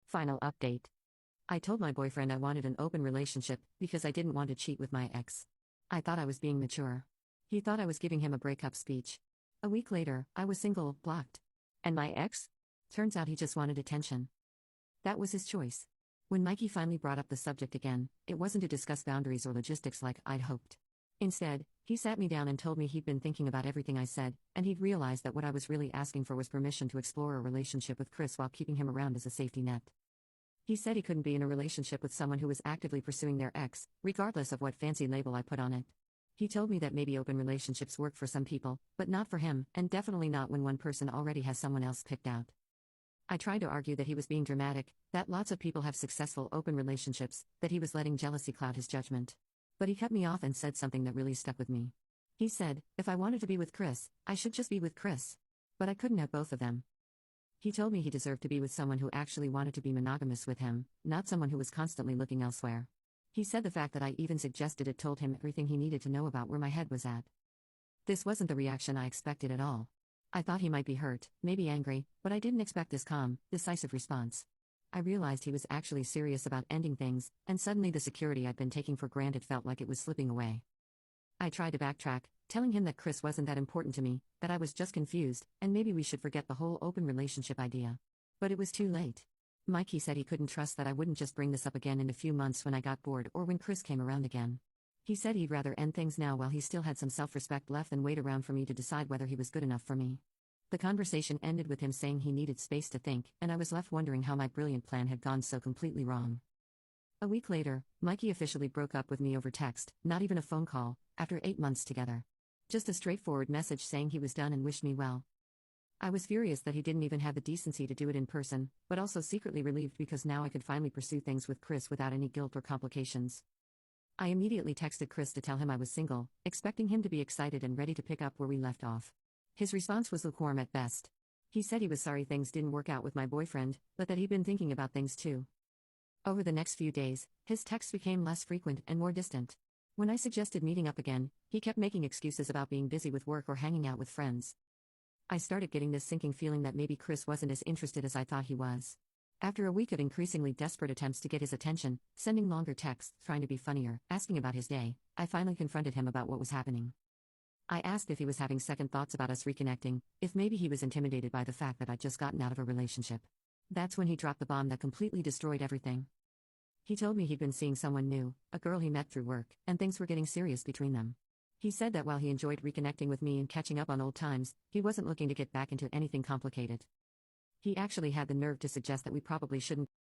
Final update. I told my boyfriend I wanted an open relationship because I didn't want to cheat with my ex. I thought I was being mature. He thought I was giving him a breakup speech. A week later, I was single, blocked. And my ex? Turns out he just wanted attention. That was his choice. When Mikey finally brought up the subject again, it wasn't to discuss boundaries or logistics like I'd hoped. Instead, he sat me down and told me he'd been thinking about everything I said, and he'd realized that what I was really asking for was permission to explore a relationship with Chris while keeping him around as a safety net. He said he couldn't be in a relationship with someone who was actively pursuing their ex, regardless of what fancy label I put on it. He told me that maybe open relationships work for some people, but not for him, and definitely not when one person already has someone else picked out. I tried to argue that he was being dramatic, that lots of people have successful open relationships, that he was letting jealousy cloud his judgment. But he cut me off and said something that really stuck with me. He said, if I wanted to be with Chris, I should just be with Chris. But I couldn't have both of them. He told me he deserved to be with someone who actually wanted to be monogamous with him, not someone who was constantly looking elsewhere. He said the fact that I even suggested it told him everything he needed to know about where my head was at. This wasn't the reaction I expected at all. I thought he might be hurt, maybe angry, but I didn't expect this calm, decisive response. I realized he was actually serious about ending things, and suddenly the security I'd been taking for granted felt like it was slipping away. I tried to backtrack, telling him that Chris wasn't that important to me, that I was just confused, and maybe we should forget the whole open relationship idea. But it was too late. Mikey said he couldn't trust that I wouldn't just bring this up again in a few months when I got bored or when Chris came around again. He said he'd rather end things now while he still had some self-respect left than wait around for me to decide whether he was good enough for me. The conversation ended with him saying he needed space to think, and I was left wondering how my brilliant plan had gone so completely wrong. A week later, Mikey officially broke up with me over text, not even a phone call, after 8 months together. Just a straightforward message saying he was done and wished me well. I was furious that he didn't even have the decency to do it in person, but also secretly relieved because now I could finally pursue things with Chris without any guilt or complications. I immediately texted Chris to tell him I was single, expecting him to be excited and ready to pick up where we left off. His response was lukewarm at best. He said he was sorry things didn't work out with my boyfriend, but that he'd been thinking about things too. Over the next few days, his texts became less frequent and more distant. When I suggested meeting up again, he kept making excuses about being busy with work or hanging out with friends. I started getting this sinking feeling that maybe Chris wasn't as interested as I thought he was. After a week of increasingly desperate attempts to get his attention, sending longer texts, trying to be funnier, asking about his day, I finally confronted him about what was happening. I asked if he was having second thoughts about us reconnecting, if maybe he was intimidated by the fact that I'd just gotten out of a relationship. That's when he dropped the bomb that completely destroyed everything. He told me he'd been seeing someone new, a girl he met through work, and things were getting serious between them. He said that while he enjoyed reconnecting with me and catching up on old times, he wasn't looking to get back into anything complicated. He actually had the nerve to suggest that we probably shouldn't